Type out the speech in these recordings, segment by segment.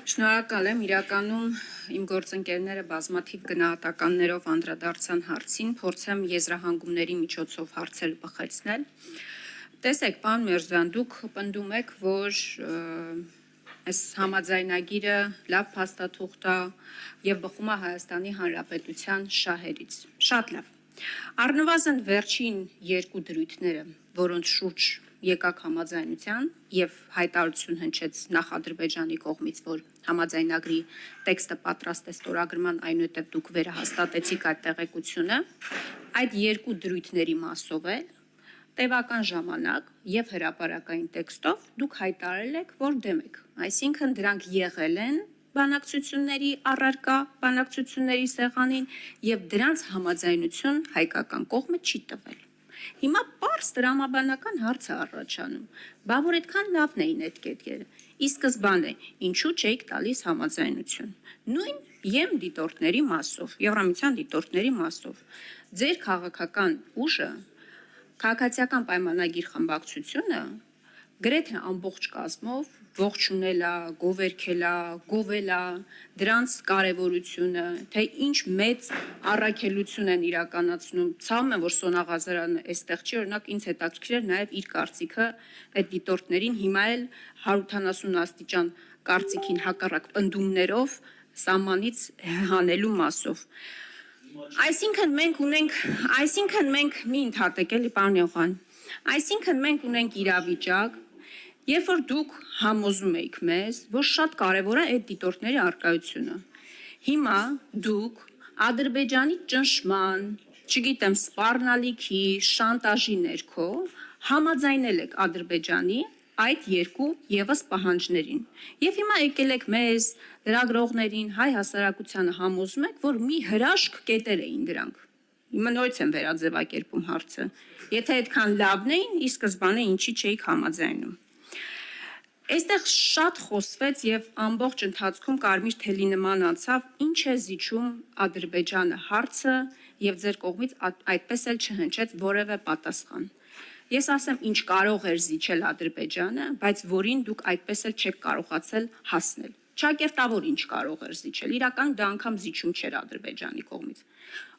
Շնորհակալ եմ, իրականում իմ գործընկերները բազմաթիվ գնահատականներով անդրադարձան հարցին, փորձեմ եզրահանգումների միջոցով հարցեր բխեցնել։ Տեսեք, պարոն Միրզոյան, դուք պնդում եք, որ այս համաձայնագիրը լավ փաստաթուղթ է եւ բխում է Հայաստանի Հանրապետության շահերից։ Շատ լավ։ Առնվազն վերջին երկու դրույթները, որոնց շուրջ եկակ համաձայնության եւ հայտարարություն հնչեց նախ Ադրբեջանի կողմից, որ համաձայնագրի տեքստը պատրաստ է ստորագրման, այնուհետև դուք վերահաստատեցիք այդ տեղեկությունը, այդ երկու դրույթների մասով է տևական ժամանակ եւ հրապարակային տեքստով դուք հայտարարել եք, որ դեմ եք, այսինքն դրանք եղել են բանակցությունների առարկա, բանակցությունների սեղանին եւ դրանց համաձայնություն հայկական կողմը չի տվել։ Հիմա պարզ տրամաբանական հարց է առաջանում, բա որ այդքան լավն էին այդ կետերը, ի սկզբանե ինչու չէիք տալիս համաձայնություն, նույն ԵՄ դիտորդների մասով, Եվրամիության դիտորդների մասով, ձեր քաղաքական ուժը, քաղաքացիական պայմանագիր խմբակցությունը գրեթե ամբողջ կազմով ողջունել է, գովերքել է, գովել է դրանց կարևորությունը, թե ինչ մեծ առաքելություն են իրականացնում։ Ցավում եմ, որ Սոնա Ղազարյանը այստեղ չի, օրինակ ինձ հետաքրքիր էր նաև իր կարծիքը այդ դիտորդներին հիմա էլ 180 աստիճան կարծիքին հակառակ պնդումներով սահմանից հանելու մասով։ Այսինքն մենք մի ընդհատեք էլի պարոն Յողան, այսինքն մենք ունենք իրավիճակ, երբ որ դուք համոզում եք մեզ, որ շատ կարևոր է այդ դիտորդների առկայությունը։ Հիմա դուք Ադրբեջանի ճնշման, չգիտեմ, սպառնալիքի, շանտաժի ներքո համաձայնել եք Ադրբեջանի այդ երկու եւս պահանջներին։ Եվ հիմա եկել եք մեզ, լրագրողներին, հայ հասարակությանը համոզում եք, որ մի հրաշք կետեր էին դրանք։ Հիմա նորից եմ վերաձևակերպում հարցը։ Եթե այդքան լավն էին, ի սկզբանե ինչի չէիք համաձայնում։ Այստեղ շատ խոսվեց եւ ամբողջ ընթացքում կարմիր թելի նման անցավ, ինչ է զիջում Ադրբեջանը հարցը եւ ձեր կողմից այդպես էլ չհնչեց որևէ պատասխան։ Ես ասեմ, ինչ կարող էր զիջել Ադրբեջանը, բայց որին դուք այդպես էլ չեք կարողացել հասնել։ Ճակերտավոր ինչ կարող էր զիջել, իրական դա անգամ զիջում չէր Ադրբեջանի կողմից։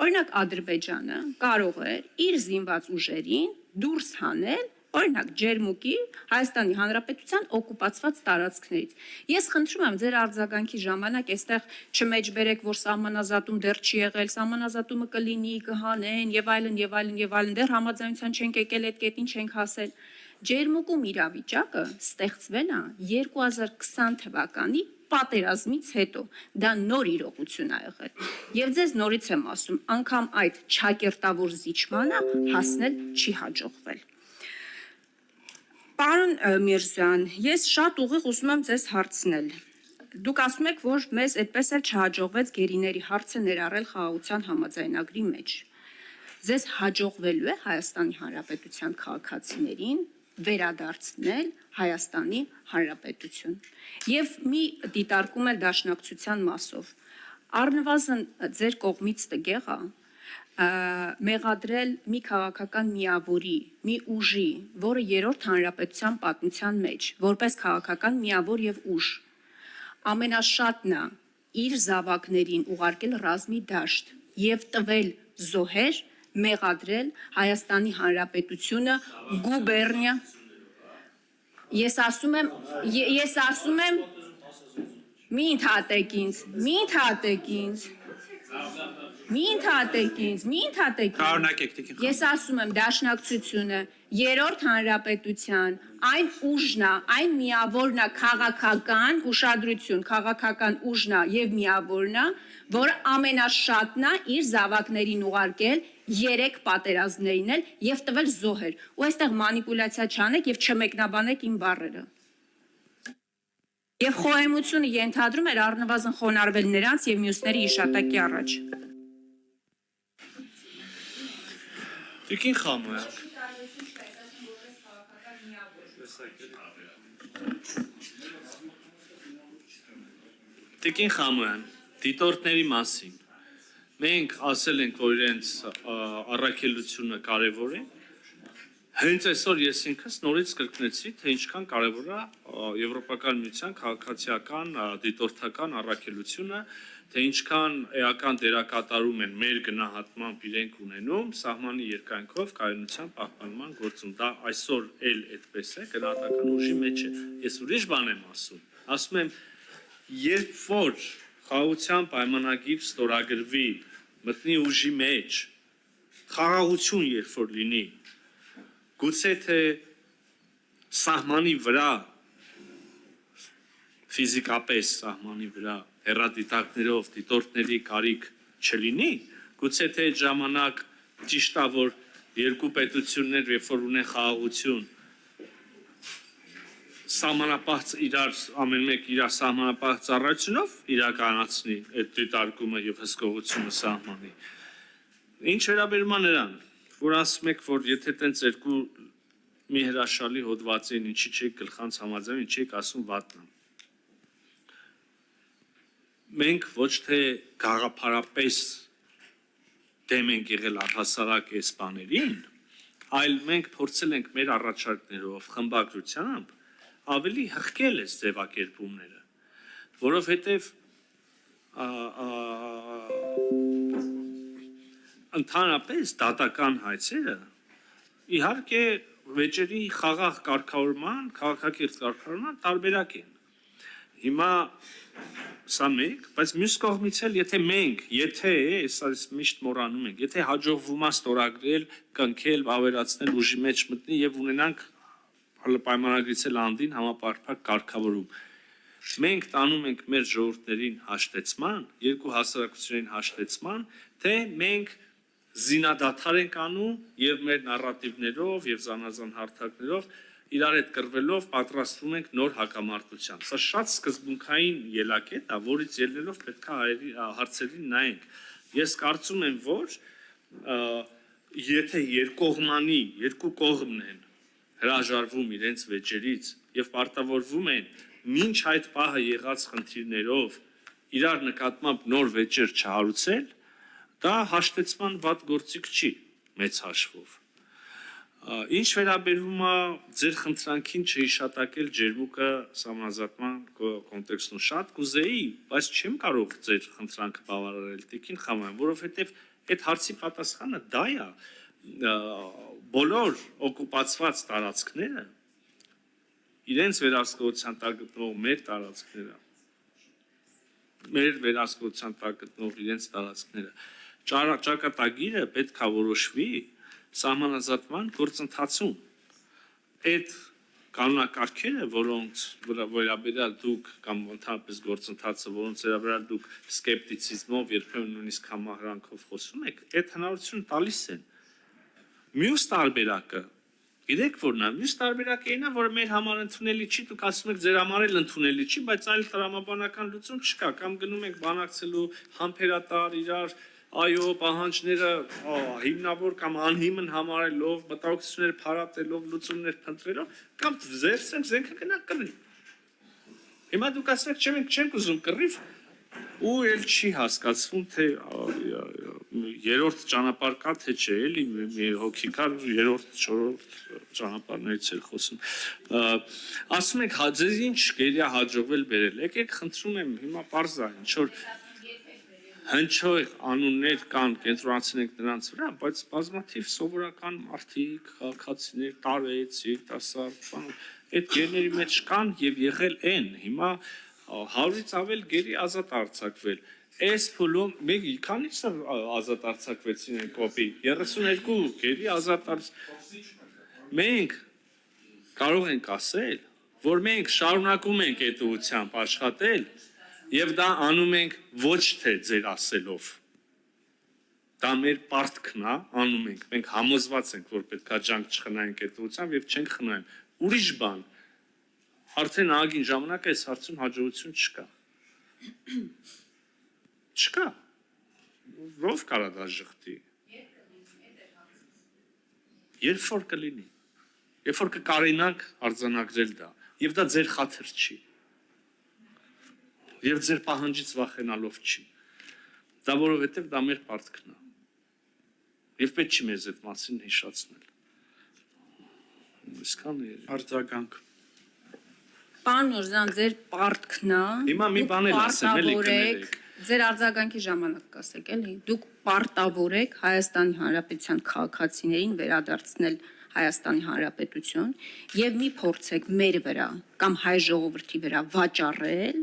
Օրինակ Ադրբեջանը կարող էր իր զինված ուժերին դուրս հանել օրինակ Ջերմուկի Հայաստանի Հանրապետության օկուպացված տարածքներից։ Ես խնդրում եմ ձեր արձագանքի ժամանակ այստեղ չմեջբերեք, որ սահմանազատում դեռ չի եղել, սահմանազատումը կլինի, կհանեն եւ այլն եւ այլն եւ այլն, դեռ համաձայնության չենք եկել, այդ կետին չենք հասել։ Ջերմուկում իրավիճակը ստեղծվել է 2020 թվականի պատերազմից հետո, դա նոր իրողություն է եղել։ Եվ ձեզ նորից եմ ասում, անգամ այդ ճակերտավոր զիջմանը հասնել չի հաջողվել։ Պարոն Միրզոյան, ես շատ ուղիղ ուզում եմ ձեզ հարցնել։ Դուք ասում եք, որ մեզ այդպես էլ չհաջողվեց գերիների հարցը ներառել խաղաղության համաձայնագրի մեջ։ Ձեզ հաջողվելու է Հայաստանի Հանրապետության քաղաքացիներին վերադարձնել Հայաստանի Հանրապետություն։ Եվ մի դիտարկում էլ դաշնակցության մասով։ Առնվազն ձեր կողմից տգեղ է մեղադրել մի քաղաքական միավորի, մի ուժի, որը երրորդ հանրապետության պատմության մեջ, որպես քաղաքական միավոր եւ ուժ, ամենաշատն է իր զավակներին ուղարկել ռազմի դաշտ եւ տվել զոհեր, մեղադրել Հայաստանի Հանրապետությունը գուբերնիա։ Ես ասում եմ, մի ընդհատեք ինձ։ Ես ասում եմ դաշնակցությունը երրորդ հանրապետության այն ուժն է, այն միավորն է քաղաքական ուշադրություն, քաղաքական ուժն է եւ միավորն է, որը ամենաշատն է իր զավակներին ուղարկել 3 պատերազմներին էլ եւ տվել զոհեր։ Ու այստեղ մանիպուլյացիա չանեք եւ չմեկնաբանեք իմ բառերը։ Եվ խոհեմությունը ենթադրում էր առնվազն խոնարհվել նրանց եւ մյուսների իշատակի առաջ։ Տիկին Խամոյան։ Տիկին Խամոյան, դիտորդների մասին։ Մենք ասել ենք, որ իրենց առաքելությունը կարևոր է, Հենց այսօր ես ինքս նորից կրկնեցի, թե ինչքան կարևոր է Եվրոպական միության քաղաքացիական դիտորդական առաքելությունը, թե ինչքան էական դերակատարում են մեր գնահատմամբ իրենք ունենում սահմանի երկայնքով կայունության պահպանման գործում։ Դա այսօր էլ այդպես է, գնահատական ուժի մեջ է։ Ես ուրիշ բան եմ ասում եմ, երբ որ խաղաղության պայմանագիր ստորագրվի, մտնի ուժի մեջ, խաղաղություն երբ որ լինի, գուցե թե սահմանի վրա, ֆիզիկապես սահմանի վրա, հեռադիտակներով, դիտորդների կարիք չլինի, գուցե թե այդ ժամանակ ճիշտ է, որ երկու պետություններ, երբ որ ունեն խաղաղություն, սահմանապահ իրար ամեն մեկ իր սահմանապահ ծառայությունով իրականացնի այդ դիտարկումը եւ հսկողությունը սահմանի։ Ինչ վերաբերում է նրան, որ ասում եք, որ եթե տենց երկու մի հրաշալի հոդվածի են, ինչի չեք գլխանց համաձայն, ինչի եք ասում վատն է։ Մենք ոչ թե գաղափարապես դեմ ենք եղել առհասարակ այս բաներին, այլ մենք փորձել ենք մեր առաջարկներով, խմբագրությամբ ավելի հղկել այս ձևակերպումները, որովհետև ընդհանրապես դատական հայցերը իհարկե վեճերի խաղաղ կարգավորման, քաղաքակիրթ կարգավորման տարբերակ են։ Հիմա սա մեկ, բայց մյուս կողմից էլ եթե միշտ մոռանում ենք, եթե հաջողվում է ստորագրել, կնքել, ավերացնել ուժի մեջ մտնի եւ ունենանք պայմանագրից էլ անդին համապարփակ կարգավորում։ Մենք տանում ենք մեր ժողովուրդներին հաշտեցման, երկու հասարակություններին հաշտեցման, թե մենք զինադադար ենք անում եւ մեր նարատիվներով եւ զանազան հարթակներով իրար հետ կռվելով պատրաստվում ենք նոր հակամարտության։ Սա շատ սկզբունքային ելակետ է, որից ելնելով պետք է հարցերին նայենք։ Ես կարծում եմ, որ եթե երկու կողմն են հրաժարվում իրենց վեճերից եւ պարտավորվում են մինչ այդ պահը եղած խնդիրներով իրար նկատմամբ նոր վեճեր չհարուցել, դա հաշտեցման վատ գործիք չի մեծ հաշվով։ Ինչ վերաբերում է ձեր խնդրանքին չհիշատակել ջերմուկը համազատման կոնտեքստում, շատ կուզեի, բայց չեմ կարող ձեր խնդրանքը բավարարել, Տիկին Խամոյան, որովհետեւ այդ հարցի պատասխանը դա է, բոլոր օկուպացված տարածքները իրենց վերահսկողության տակ գտնող մեր տարածքները, մեր վերահսկողության տակ գտնող իրենց տարածքները, ճակատագիրը պետք է որոշվի սահմանազատման գործընթացում։ Այդ կանոնակարգերը, որոնց վերաբերյալ դուք կամ ընդհանրապես գործընթացը, որոնց վերաբերյալ դուք սկեպտիցիզմով, երբեմն նույնիսկ համահրանքով խոսում եք, այդ հնարավորությունը տալիս են։ Մյուս տարբերակը, գիտեք որն է, մյուս տարբերակը այն է, որ մեր համար ընդունելի չի, դուք ասում եք ձեր համար էլ ընդունելի չի, բայց այլ տրամաբանական լուծում չկա, կամ գնում եք բանակցելու համբերատար իրար, այո, պահանջները հիմնավոր կամ անհիմն համարելով, մտահոգություններ փարատելով, լուծումներ փնտրելով, կամ զերծենք զենքը գնա կռի։ Հիմա դուք ասում եք, չէ, մենք չենք ուզում կռիվ, ու էլ չի հասկացվում, թե երրորդ ճանապարհ կա, թե չէ, էլի մի հոգիկար երրորդ, չորրորդ ճանապարհներից էլ խոսում։ Ասում եք, ձեզ ինչ գերի է հաջողվել բերել։ Եկեք խնդրում եմ, հիմա պարզ է, ինչ որ հնչող անուններ կան, կենտրոնացնենք նրանց վրա, բայց բազմաթիվ սովորական մարդիկ, քաղաքացիներ, տարեց, երիտասարդ, այդ գերների մեջ կան եւ եղել են։ Հիմա 100-ից ավել գերի ազատ արձակվել։ Այս փուլում մենք քանիսը ազատ արձակվեցին են կոպի 32 գերի ազատ մենք կարող ենք ասել, որ մենք շարունակում ենք այդ ուղղությամբ աշխատել եւ դա անում ենք ոչ թե ձեր ասելով։ Դա մեր պարտքն է, անում ենք։ Մենք համոզված ենք, որ պետքա ջանք չխնայենք այդ ուղղությամբ եւ չենք խնայում։ Ուրիշ բան արդեն ագին ժամանակ այս հարցում հաջողություն չկա։ Չկա։ Ով կարա դա ժխտի։ Երբ որ կլինի։ Երբ որ կկարենանք արձանագրել դա, եւ դա ձեր խաթր չի։ Եվ ձեր պահանջից վախենալով չի։ Դա որովհետեւ դա մեր պարտքն է։ Եվ պետք չի մեզ այդ մասին հիշացնել։ Իսկան է։ Արձագանք։ Պարոն Միրզյան, ձեր պարտքն է։ Հիմա մի դուք բան էլ ասեմ, էլի պարտավոր եք, կներեք։ Ձեր արձագանքի ժամանակ կասեք, էլի։ Դուք պարտավոր եք Հայաստանի Հանրապետության քաղաքացիներին վերադարձնել Հայաստանի Հանրապետություն եւ մի փորձեք մեր վրա կամ հայ ժողովրդի վրա վաճառել,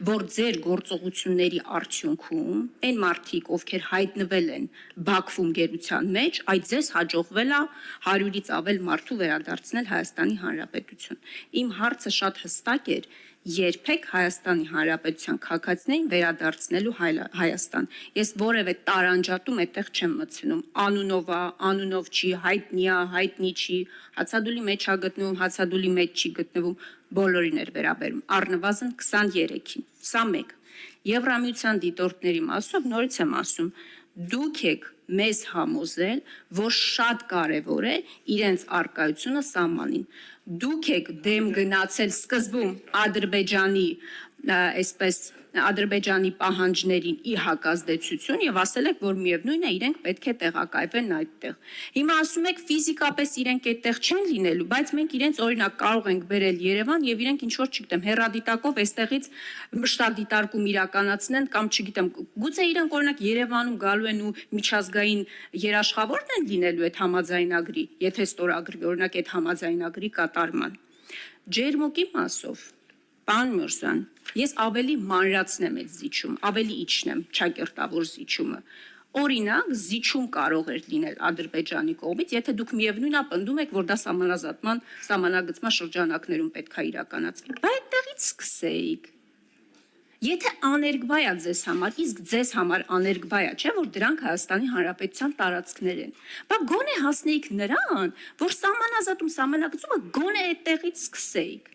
որ ձեր գործողությունների արդյունքում այն մարդիկ, ովքեր հայտնվել են Բաքվում գերության մեջ, այդ ձեզ հաջողվել է 100-ից ավել մարդու վերադարձնել Հայաստանի Հանրապետություն։ Իմ հարցը շատ հստակ էր. երբեք Հայաստանի Հանրապետության քաղաքացիներին վերադարձնելու Հայաստան։ Ես որևէ տարանջատում այդտեղ չեմ մտցնում։ Անունով է, անունով չի, հայտնի է, հայտնի չի, հացադուլի մեջ է գտնվում, հացադուլի մեջ չի գտնվում, բոլորին էր վերաբերում։ Առնվազն 23-ին։ Սա մեկ։ Եվրամիության դիտորդների մասով նորից եմ ասում, դուք եք մեզ համոզել, որ շատ կարևոր է իրենց արկայությունը սահմանին։ Դուք եք դեմ գնացել սկզբում Ադրբեջանի պահանջներին ի հակազդեցություն եւ ասել եք, որ միևնույն է իրենք պետք է տեղակայվեն այդտեղ։ Հիմա ասում եք ֆիզիկապես իրենք այդտեղ չեն լինելու, բայց մենք իրենց օրինակ կարող ենք բերել Երևան եւ իրենք ինչ որ չգիտեմ, հեռադիտակով այստեղից մշտադիտարկում իրականացնեն կամ չգիտեմ, գուցե իրենք օրինակ Երևանում գալու են ու միջազգային երաշխավորն են լինելու այդ համաձայնագրի, եթե ստորագրվի օրինակ այդ համաձայնագրի կատարման։ Ջերմուկի մասով Պարոն Միրզյան, ես ավելի մանրացնեմ այդ զիջում, ավելի իջնեմ ճակերտավոր զիջումը։ Օրինակ, զիջում կարող էր լինել Ադրբեջանի կողմից, եթե դուք միևնույն է պնդում եք, որ դա սահմանագծման շրջանակներում պետք է իրականացվի։ Բայց այդտեղից սկսեիք։ Եթե աներկբա է ձեզ համար, իսկ ձեզ համար աներկբա է, չէ՞ որ դրանք Հայաստանի Հանրապետության տարածքներ են։ Բա գոնե հասնեիք նրան, որ սահմանազատում, սահմանագծումը գոնե այդտեղից սկսեիք։